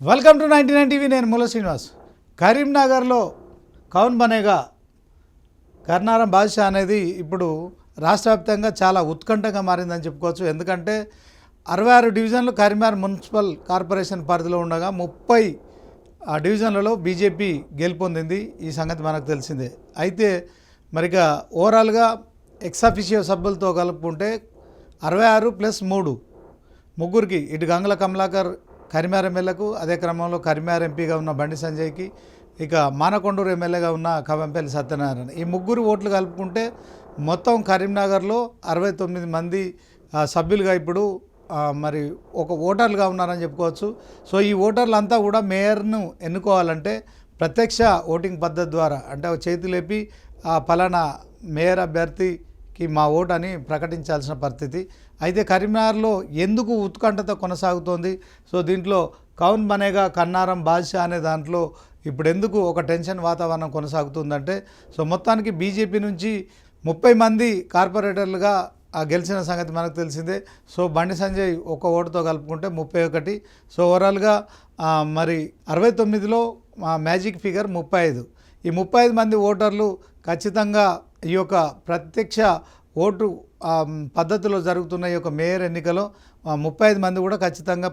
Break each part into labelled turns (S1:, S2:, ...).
S1: Welcome to 99 TV. నేను ముల్ల శ్రీనివాస్. కరీంనగర్లో కౌన్ బనేగా కర్నారం బాద్షా అనేది ఇప్పుడు రాష్ట్ర వ్యాప్తంగా చాలా ఉత్కంఠగా మారిందని చెప్పుకోవచ్చు. ఎందుకంటే 66 డివిజన్లు కరీంనగర్ మున్సిపల్ కార్పొరేషన్ పరిధిలో ఉండగా 30 డివిజన్లలో బీజేపీ గెలుపొందింది. ఈ సంగతి మనకు తెలిసిందే. అయితే మరిక ఓవరాల్గా ఎక్సాఫిషియో సభ్యులతో కలుపుకుంటే 66 ప్లస్ 3 ముగ్గురికి, ఇటు గంగుల కమలాకర్ కరీంనగర్ ఎమ్మెల్యేకు, అదే క్రమంలో కరీంనగర్ ఎంపీగా ఉన్న బండి సంజయ్కి, ఇక మానకొండూరు ఎమ్మెల్యేగా ఉన్న కవంపల్లి సత్యనారాయణ, ఈ ముగ్గురు ఓట్లు కలుపుకుంటే మొత్తం కరీంనగర్లో 69 మంది సభ్యులుగా ఇప్పుడు మరి ఒక ఓటర్లుగా ఉన్నారని చెప్పుకోవచ్చు. సో ఈ ఓటర్లంతా కూడా మేయర్ను ఎన్నుకోవాలంటే ప్రత్యక్ష ఓటింగ్ పద్ధతి ద్వారా, అంటే చేతులేపి పలానా మేయర్ అభ్యర్థికి మా ఓటు అని ప్రకటించాల్సిన పరిస్థితి. అయితే కరీంనగర్లో ఎందుకు ఉత్కంఠత కొనసాగుతోంది? సో దీంట్లో కౌన్ బనేగా కన్నారం బాద్షా అనే దాంట్లో ఇప్పుడు ఎందుకు ఒక టెన్షన్ వాతావరణం కొనసాగుతుందంటే, సో మొత్తానికి బీజేపీ నుంచి 30 మంది కార్పొరేటర్లుగా గెలిచిన సంగతి మనకు తెలిసిందే. సో బండి సంజయ్ ఒక ఓటుతో కలుపుకుంటే 31. సో ఓవరాల్గా మరి 69లో మ్యాజిక్ ఫిగర్ 35. ఈ 35 మంది ఓటర్లు ఖచ్చితంగా ఈ యొక్క ప్రత్యక్ష ఓటు పద్ధతిలో జరుగుతున్న ఈ యొక్క మేయర్ ఎన్నికలో 35 మంది కూడా ఖచ్చితంగా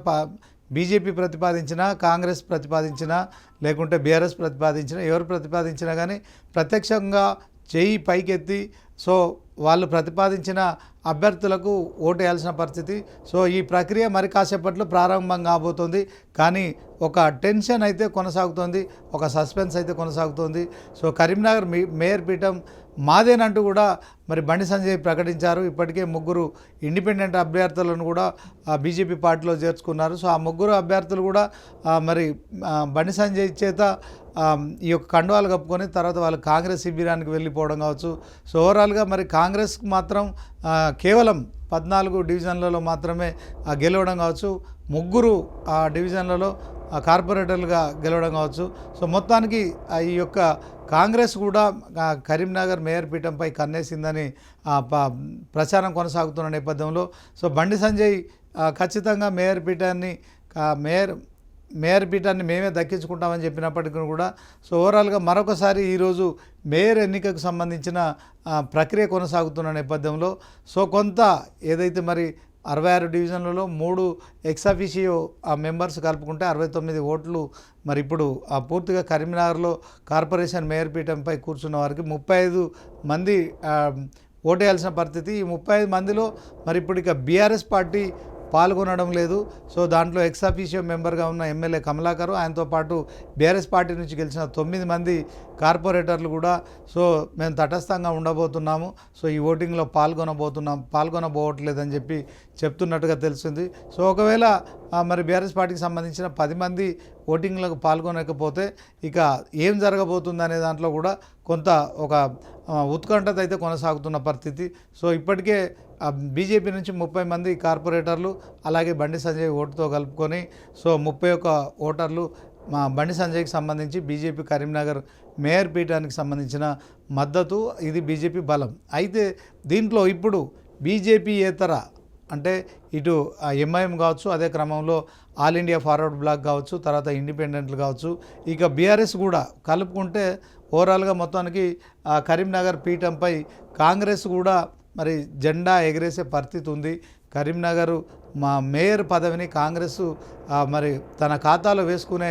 S1: బీజేపీ ప్రతిపాదించినా, కాంగ్రెస్ ప్రతిపాదించినా, లేకుంటే బీఆర్ఎస్ ప్రతిపాదించినా, ఎవరు ప్రతిపాదించినా కానీ ప్రత్యక్షంగా చేయి పైకెత్తి సో వాళ్ళు ప్రతిపాదించిన అభ్యర్థులకు ఓటు వేయాల్సిన పరిస్థితి. సో ఈ ప్రక్రియ మరి కాసేపట్లో ప్రారంభం కాబోతుంది. కానీ ఒక టెన్షన్ అయితే కొనసాగుతోంది, ఒక సస్పెన్స్ అయితే కొనసాగుతోంది. సో కరీంనగర్ మేయర్ పీఠం మాదేనంటూ కూడా మరి బండి సంజయ్ ప్రకటించారు. ఇప్పటికే 3 ఇండిపెండెంట్ అభ్యర్థులను కూడా బీజేపీ పార్టీలో చేర్చుకున్నారు. సో ఆ 3 అభ్యర్థులు కూడా మరి బండి సంజయ్ చేత ఈ యొక్క కండువాలు కప్పుకొని తర్వాత వాళ్ళు కాంగ్రెస్ శిబిరానికి వెళ్ళిపోవడం కావచ్చు. సో ఓవరాల్గా మరి కాంగ్రెస్కి మాత్రం కేవలం 14 డివిజన్లలో మాత్రమే గెలవడం కావచ్చు, 3 డివిజన్లలో కార్పొరేటర్లుగా గెలవడం కావచ్చు. సో మొత్తానికి ఈ యొక్క కాంగ్రెస్ కూడా కరీంనగర్ మేయర్ పీఠంపై కన్నేసిందని ప్రచారం కొనసాగుతున్న నేపథ్యంలో సో బండి సంజయ్ ఖచ్చితంగా మేయర్ పీఠాన్ని మేమే దక్కించుకుంటామని చెప్పినప్పటికీ కూడా సో ఓవరాల్గా మరొకసారి ఈరోజు మేయర్ ఎన్నికకు సంబంధించిన ప్రక్రియ కొనసాగుతున్న నేపథ్యంలో సో కొంత ఏదైతే మరి 66 డివిజన్లలో 3 ఎక్సాఫిషియో మెంబర్స్ కలుపుకుంటే 69 ఓట్లు మరి ఇప్పుడు పూర్తిగా కరీంనగర్లో కార్పొరేషన్ మేయర్ పీఠంపై కూర్చున్న వారికి 35 మంది ఓటేయాల్సిన పరిస్థితి. ఈ 35 మందిలో మరి ఇప్పుడు ఇక బీఆర్ఎస్ పార్టీ పాల్గొనడం లేదు. సో దాంట్లో ఎక్సాఫిషియో మెంబర్గా ఉన్న ఎమ్మెల్యే కమలాకర్, ఆయనతో పాటు బీఆర్ఎస్ పార్టీ నుంచి గెలిచిన 9 మంది కార్పొరేటర్లు కూడా సో మేము తటస్థంగా ఉండబోతున్నాము, సో ఈ ఓటింగ్లో పాల్గొనబోవట్లేదని చెప్పి చెప్తున్నట్టుగా తెలిసింది. సో ఒకవేళ మరి బీఆర్ఎస్ పార్టీకి సంబంధించిన 10 మంది ఓటింగ్లకు పాల్గొనకపోతే ఇక ఏం జరగబోతుంది అనే దాంట్లో కూడా కొంత ఒక ఉత్కంఠత అయితే కొనసాగుతున్న పరిస్థితి. సో ఇప్పటికే బీజేపీ నుంచి 30 మంది కార్పొరేటర్లు అలాగే బండి సంజయ్ ఓటుతో కలుపుకొని సో 31 ఓటర్లు బండి సంజయ్కి సంబంధించి బీజేపీ కరీంనగర్ మేయర్ పీఠానికి సంబంధించిన మద్దతు, ఇది బీజేపీ బలం. అయితే దీంట్లో ఇప్పుడు బీజేపీయేతర అంటే ఇటు ఎంఐఎం కావచ్చు, అదే క్రమంలో ఆల్ ఇండియా ఫార్వర్డ్ బ్లాక్ కావచ్చు, తర్వాత ఇండిపెండెంట్లు కావచ్చు, ఇక బీఆర్ఎస్ కూడా కలుపుకుంటే ఓవరాల్గా మొత్తానికి కరీంనగర్ పీఠంపై కాంగ్రెస్ కూడా మరి జెండా ఎగరేసే పరిస్థితి ఉంది. కరీంనగర్ మేయర్ పదవిని కాంగ్రెస్ మరి తన ఖాతాలో వేసుకునే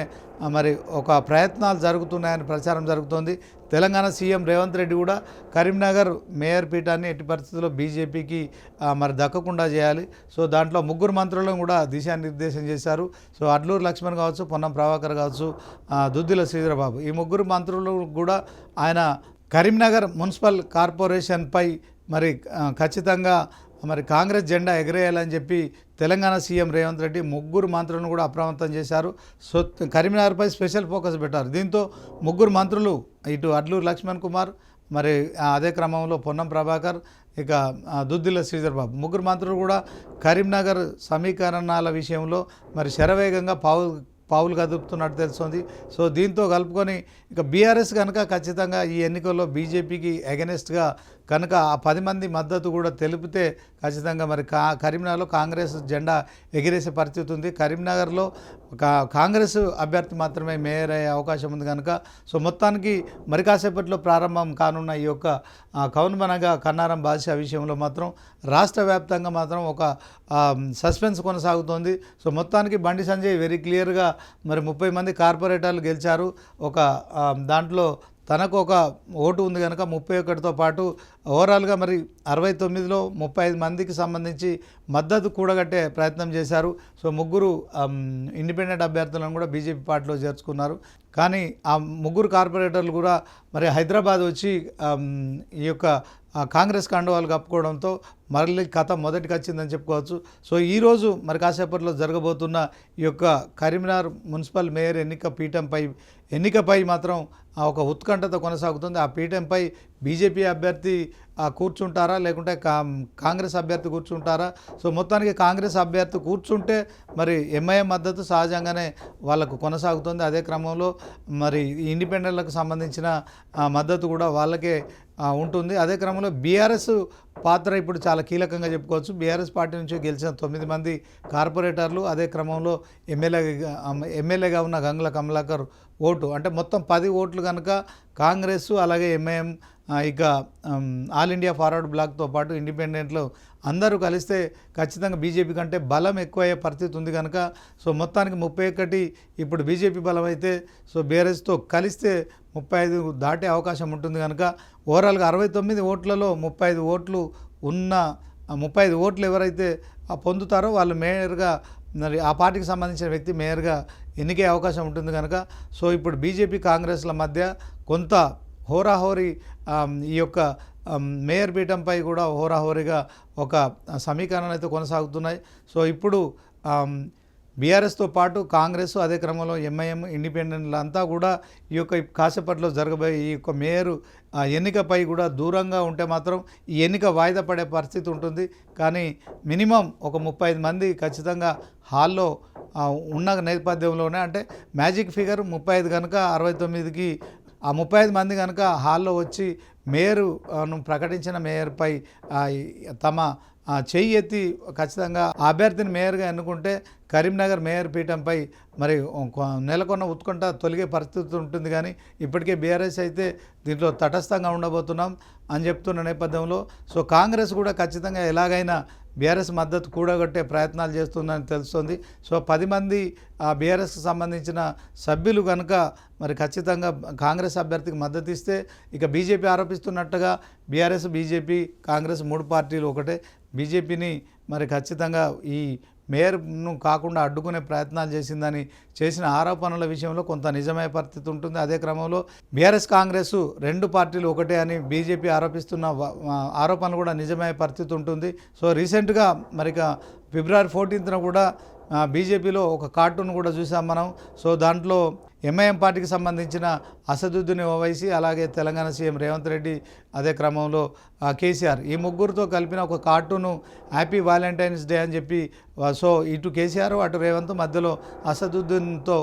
S1: మరి ఒక ప్రయత్నాలు జరుగుతున్నాయని ప్రచారం జరుగుతోంది. తెలంగాణ సీఎం రేవంత్ రెడ్డి కూడా కరీంనగర్ మేయర్ పీఠాన్ని ఎట్టి పరిస్థితుల్లో బీజేపీకి మరి దక్కకుండా చేయాలి. సో దాంట్లో 3 మంత్రులను కూడా దిశానిర్దేశం చేశారు. సో అడ్లూరు లక్ష్మణ్ కావచ్చు, పొన్నం ప్రభాకర్ కావచ్చు, దుద్దిల శ్రీధరబాబు, ఈ 3 మంత్రులు కూడా ఆయన కరీంనగర్ మున్సిపల్ కార్పొరేషన్పై మరి ఖచ్చితంగా మరి కాంగ్రెస్ జెండా ఎగరేయాలని చెప్పి తెలంగాణ సీఎం రేవంత్ రెడ్డి 3 మంత్రులను కూడా అప్రమత్తం చేశారు. సో కరీంనగర్పై స్పెషల్ ఫోకస్ పెట్టారు. దీంతో 3 మంత్రులు ఇటు అడ్లూరు లక్ష్మణ్ కుమార్, మరి అదే క్రమంలో పొన్నం ప్రభాకర్, ఇక దుద్దిల శ్రీధర్బాబు, 3 మంత్రులు కూడా కరీంనగర్ సమీకరణాల విషయంలో మరి శరవేగంగా పావులు కదుపుతున్నట్టు తెలుస్తుంది. సో దీంతో కలుపుకొని ఇక బీఆర్ఎస్ కనుక ఖచ్చితంగా ఈ ఎన్నికల్లో బీజేపీకి అగెనెస్ట్గా కనుక ఆ 10 మంది మద్దతు కూడా తెలిపితే ఖచ్చితంగా మరి కరీంనగర్లో కాంగ్రెస్ జెండా ఎగిరేసే పరిస్థితి ఉంది. కరీంనగర్లో కాంగ్రెస్ అభ్యర్థి మాత్రమే మేయర్ అయ్యే అవకాశం ఉంది కనుక సో మొత్తానికి మరి కాసేపట్లో ప్రారంభం కానున్న ఈ యొక్క కౌన్బనగా కన్నారం బాద్షా విషయంలో మాత్రం రాష్ట్ర వ్యాప్తంగా మాత్రం ఒక సస్పెన్స్ కొనసాగుతోంది. సో మొత్తానికి బండి సంజయ్ వెరీ క్లియర్గా మరి 30 మంది కార్పొరేటర్లు గెలిచారు. ఒక దాంట్లో తనకు ఒక ఓటు ఉంది కనుక 31తో పాటు ఓవరాల్గా మరి 69లో 35 మందికి సంబంధించి మద్దతు కూడగట్టే ప్రయత్నం చేశారు. సో ముగ్గురు ఇండిపెండెంట్ అభ్యర్థులను కూడా బీజేపీ పార్టీలో చేర్చుకున్నారు. కానీ ఆ ముగ్గురు కార్పొరేటర్లు కూడా మరి హైదరాబాద్ వచ్చి ఈ యొక్క కాంగ్రెస్ కండువాలు కప్పుకోవడంతో మరలి కథ మొదటికి వచ్చిందని చెప్పుకోవచ్చు. సో ఈరోజు మరి కాసేపట్లో జరగబోతున్న ఈ యొక్క కరీంనగర్ మున్సిపల్ మేయర్ ఎన్నికపై మాత్రం ఒక ఉత్కంఠత కొనసాగుతుంది. ఆ పీఠంపై బీజేపీ అభ్యర్థి కూర్చుంటారా లేకుంటే కాంగ్రెస్ అభ్యర్థి కూర్చుంటారా? సో మొత్తానికి కాంగ్రెస్ అభ్యర్థి కూర్చుంటే మరి ఎంఐఎం మద్దతు సహజంగానే వాళ్ళకు కొనసాగుతుంది. అదే క్రమంలో మరి ఇండిపెండెంట్లకు సంబంధించిన మద్దతు కూడా వాళ్ళకే ఉంటుంది. అదే క్రమంలో బీఆర్ఎస్ పాత్ర ఇప్పుడు చాలా కీలకంగా చెప్పుకోవచ్చు. బీఆర్ఎస్ పార్టీ నుంచి గెలిచిన 9 మంది కార్పొరేటర్లు, అదే క్రమంలో ఎమ్మెల్యేగా ఉన్న గంగుల కమలాకర్ ఓటు అంటే మొత్తం 10 ఓట్లు కనుక కాంగ్రెస్ అలాగే ఎంఐఎం ఇక ఆల్ ఇండియా ఫార్వర్డ్ బ్లాక్తో పాటు ఇండిపెండెంట్లు అందరూ కలిస్తే ఖచ్చితంగా బీజేపీ కంటే బలం ఎక్కువయ్యే పరిస్థితి ఉంది కనుక సో మొత్తానికి 31 ఇప్పుడు బీజేపీ బలం అయితే సో బీఆర్ఎస్తో కలిస్తే 35 దాటే అవకాశం ఉంటుంది కనుక ఓవరాల్గా 69 ఓట్లలో 35 ఓట్లు ఉన్న 35 ఓట్లు ఎవరైతే పొందుతారో వాళ్ళు మేయర్గా మరి ఆ పార్టీకి సంబంధించిన వ్యక్తి మేయర్గా ఎన్నికే అవకాశం ఉంటుంది కనుక సో ఇప్పుడు బీజేపీ కాంగ్రెస్ల మధ్య కొంత హోరాహోరీ ఈ యొక్క మేయర్ పీఠంపై కూడా హోరాహోరీగా ఒక సమీకరణలు అయితే కొనసాగుతున్నాయి. సో ఇప్పుడు బీఆర్ఎస్తో పాటు కాంగ్రెస్ అదే క్రమంలో ఎంఐఎం ఇండిపెండెంట్లు అంతా కూడా ఈ యొక్క కాసేపట్లో జరగబోయే ఈ యొక్క మేయరు ఎన్నికపై కూడా దూరంగా ఉంటే మాత్రం ఈ ఎన్నిక వాయిదా పడే పరిస్థితి ఉంటుంది. కానీ మినిమం ఒక 35 మంది ఖచ్చితంగా హాల్లో ఉన్న నేపథ్యంలోనే అంటే మ్యాజిక్ ఫిగర్ 35 కనుక 69కి ఆ 35 మంది కనుక హాల్లో వచ్చి మేయర్ను ప్రకటించిన మేయర్పై తమ చెయ్యి ఎత్తి ఖచ్చితంగా అభ్యర్థిని మేయర్గా ఎన్నుకుంటే కరీంనగర్ మేయర్ పీఠంపై మరి నెలకొన్న ఉత్కంఠ తొలగే పరిస్థితి ఉంటుంది. కానీ ఇప్పటికే బీఆర్ఎస్ అయితే దీంట్లో తటస్థంగా ఉండబోతున్నాం అని చెప్తున్న నేపథ్యంలో సో కాంగ్రెస్ కూడా ఖచ్చితంగా ఎలాగైనా బీఆర్ఎస్ మద్దతు కూడగట్టే ప్రయత్నాలు చేస్తుందని తెలుస్తుంది. సో 10 మంది బీఆర్ఎస్కి సంబంధించిన సభ్యులు కనుక మరి ఖచ్చితంగా కాంగ్రెస్ అభ్యర్థికి మద్దతు ఇస్తే ఇక బీజేపీ ఆరోపిస్తున్నట్టుగా బీఆర్ఎస్ బీజేపీ కాంగ్రెస్ 3 పార్టీలు ఒకటే. బీజేపీని మరి ఖచ్చితంగా ఈ మేయర్ను కాకుండా అడ్డుకునే ప్రయత్నాలు చేసిన ఆరోపణల విషయంలో కొంత నిజమయ్యే పరిస్థితి ఉంటుంది. అదే క్రమంలో బీఆర్ఎస్ కాంగ్రెస్ 2 పార్టీలు ఒకటే అని బీజేపీ ఆరోపిస్తున్న ఆరోపణలు కూడా నిజమయ్యే పరిస్థితి ఉంటుంది. సో రీసెంట్గా మరి ఫిబ్రవరి 14న కూడా బీజేపీలో ఒక కార్టూన్ కూడా చూసాం మనం. సో దాంట్లో ఎంఐఎం పార్టీకి సంబంధించిన అసదుద్దీన్ ఓవైసీ అలాగే తెలంగాణ సీఎం రేవంత్ రెడ్డి అదే క్రమంలో కేసీఆర్ ఈ ముగ్గురితో కలిపిన ఒక కార్టూను హ్యాపీ వ్యాలంటైన్స్ డే అని చెప్పి సో ఇటు కేసీఆర్ అటు రేవంత్ మధ్యలో అసదుద్దీన్తో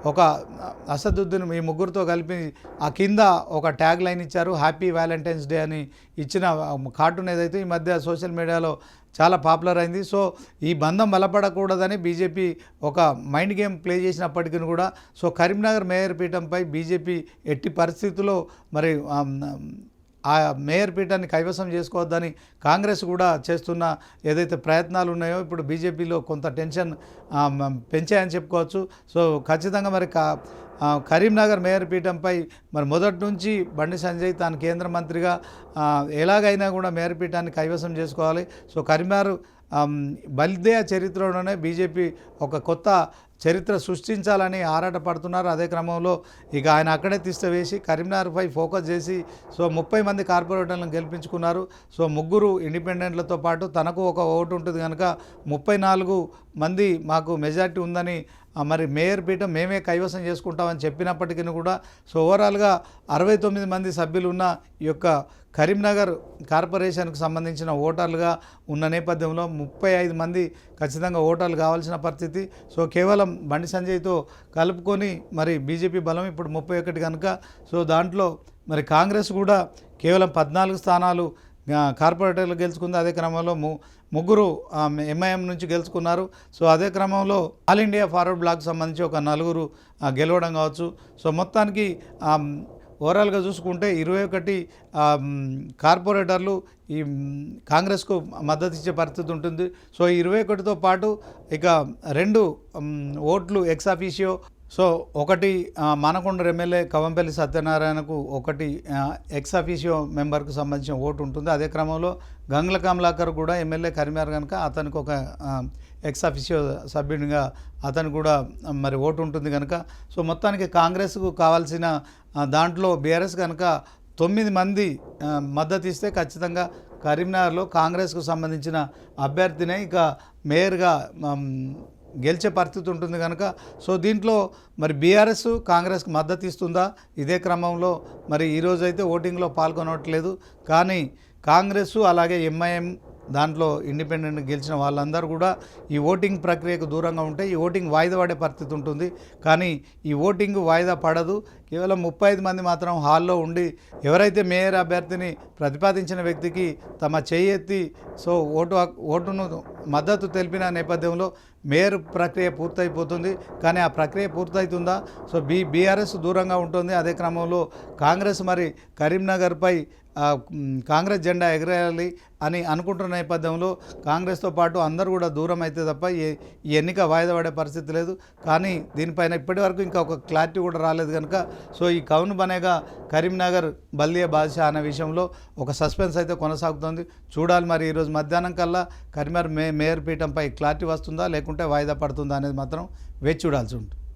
S1: ఒక అసదుద్దీన్ ఈ ముగ్గురితో కలిపి ఆ కింద ఒక ట్యాగ్ లైన్ ఇచ్చారు హ్యాపీ వ్యాలంటైన్స్ డే అని ఇచ్చిన కార్టూన్ ఏదైతే ఈ మధ్య సోషల్ మీడియాలో చాలా పాపులర్ అయింది. సో ఈ బంధం బలపడకూడదని బీజేపీ ఒక మైండ్ గేమ్ ప్లే చేసినప్పటికీ కూడా సో కరీంనగర్ మేయర్ పీఠంపై బీజేపీ ఎట్టి పరిస్థితుల్లో మరి ఆ మేయర్ పీఠాన్ని కైవసం చేసుకోవద్దని కాంగ్రెస్ కూడా చేస్తున్న ఏదైతే ప్రయత్నాలు ఉన్నాయో ఇప్పుడు బీజేపీలో కొంత టెన్షన్ పెంచాయని చెప్పుకోవచ్చు. సో ఖచ్చితంగా మరి కరీంనగర్ మేయర్ పీఠంపై మరి మొదటి నుంచి బండి సంజయ్ తాను కేంద్ర మంత్రిగా ఎలాగైనా కూడా మేయర్ పీఠాన్ని కైవసం చేసుకోవాలి. సో కరీంనగర్ బల్దే చరిత్రలోనే బీజేపీ ఒక కొత్త చరిత్ర సృష్టించాలని ఆరాటపడుతున్నారు. అదే క్రమంలో ఇక ఆయన అక్కడే తిష్ట వేసి కరీంనగర్పై ఫోకస్ చేసి సో 30 మంది కార్పొరేటర్లను గెలిపించుకున్నారు. సో 3 ఇండిపెండెంట్లతో పాటు తనకు ఒక ఓటు ఉంటుంది కనుక 34 మంది మాకు మెజార్టీ ఉందని మరి మేయర్ పీఠం మేమే కైవసం చేసుకుంటామని చెప్పినప్పటికీ కూడా సో ఓవరాల్గా 69 మంది సభ్యులు ఉన్న ఈ యొక్క కరీంనగర్ కార్పొరేషన్కు సంబంధించిన ఓటర్లుగా ఉన్న నేపథ్యంలో 35 మంది ఖచ్చితంగా ఓటర్లు కావాల్సిన పరిస్థితి. సో కేవలం బండి సంజయ్తో కలుపుకొని మరి బీజేపీ బలం ఇప్పుడు 31 కనుక సో దాంట్లో మరి కాంగ్రెస్ కూడా కేవలం 14 స్థానాలు కార్పొరేటర్లు గెలుచుకుంది. అదే క్రమంలో ముగ్గురు ఎంఐఎం నుంచి గెలుచుకున్నారు. సో అదే క్రమంలో ఆల్ ఇండియా ఫార్వర్డ్ బ్లాక్ సంబంధించి ఒక నలుగురు గెలవడం కావచ్చు. సో మొత్తానికి ఓవరాల్గా చూసుకుంటే 21 కార్పొరేటర్లు ఈ కాంగ్రెస్కు మద్దతు ఇచ్చే పరిస్థితి ఉంటుంది. సో 21తో పాటు ఇక 2 ఓట్లు ఎక్స్ అఫీషియో. సో ఒకటి మానకొండ ఎమ్మెల్యే కవంపల్లి సత్యనారాయణకు, ఒకటి ఎక్స్ అఫీషియో మెంబర్కు సంబంధించిన ఓటు ఉంటుంది. అదే క్రమంలో గంగుల కమలాకర్ కూడా ఎమ్మెల్యే కరీంనగర్ కనుక అతనికి ఒక ఎక్స్ అఫీషియో సభ్యునిగా అతను కూడా మరి ఓటు ఉంటుంది కనుక సో మొత్తానికి కాంగ్రెస్కు కావాల్సిన దాంట్లో బీఆర్ఎస్ కనుక 9 మంది మద్దతు ఇస్తే ఖచ్చితంగా కరీంనగర్లో కాంగ్రెస్కు సంబంధించిన అభ్యర్థినే ఇక మేయర్గా గెలిచే పరిస్థితి ఉంటుంది కనుక సో దీంట్లో మరి బీఆర్ఎస్ కాంగ్రెస్కి మద్దతు ఇస్తుందా? ఇదే క్రమంలో మరి ఈరోజైతే ఓటింగ్లో పాల్గొనట్లేదు. కానీ కాంగ్రెస్ అలాగే ఎంఐఎం దాంట్లో ఇండిపెండెంట్ గెలిచిన వాళ్ళందరూ కూడా ఈ ఓటింగ్ ప్రక్రియకు దూరంగా ఉంటే ఈ ఓటింగ్ వాయిదా పడే పరిస్థితి ఉంటుంది. కానీ ఈ ఓటింగ్ వాయిదా పడదు. కేవలం 35 మంది మాత్రం హాల్లో ఉండి ఎవరైతే మేయర్ అభ్యర్థిని ప్రతిపాదించిన వ్యక్తికి తమ చేయి ఎత్తి సో ఓటును మద్దతు తెలిపిన నేపథ్యంలో మేయర్ ప్రక్రియ పూర్తయిపోతుంది. కానీ ఆ ప్రక్రియ పూర్తవుతుందా? సో బీఆర్ఎస్ దూరంగా ఉంటుంది. అదే క్రమంలో కాంగ్రెస్ మరి కరీంనగర్పై కాంగ్రెస్ జెండా ఎగరేయాలి అని అనుకుంటున్న నేపథ్యంలో కాంగ్రెస్తో పాటు అందరూ కూడా దూరం అయితే తప్ప ఈ ఎన్నిక వాయిదా పడే పరిస్థితి లేదు. కానీ దీనిపైన ఇప్పటి వరకు ఇంకా ఒక క్లారిటీ కూడా రాలేదు కనుక సో ఈ కౌన్ బనేగా కరీంనగర్ బల్దియా బాద్షా అనే విషయంలో ఒక సస్పెన్స్ అయితే కొనసాగుతుంది. చూడాలి మరి ఈరోజు మధ్యాహ్నం కల్లా కరీంనగర్ మేయర్ పీఠంపై క్లారిటీ వస్తుందా లేకుంటే వాయిదా పడుతుందా అనేది మాత్రం వేచి చూడాల్సి ఉంటుంది.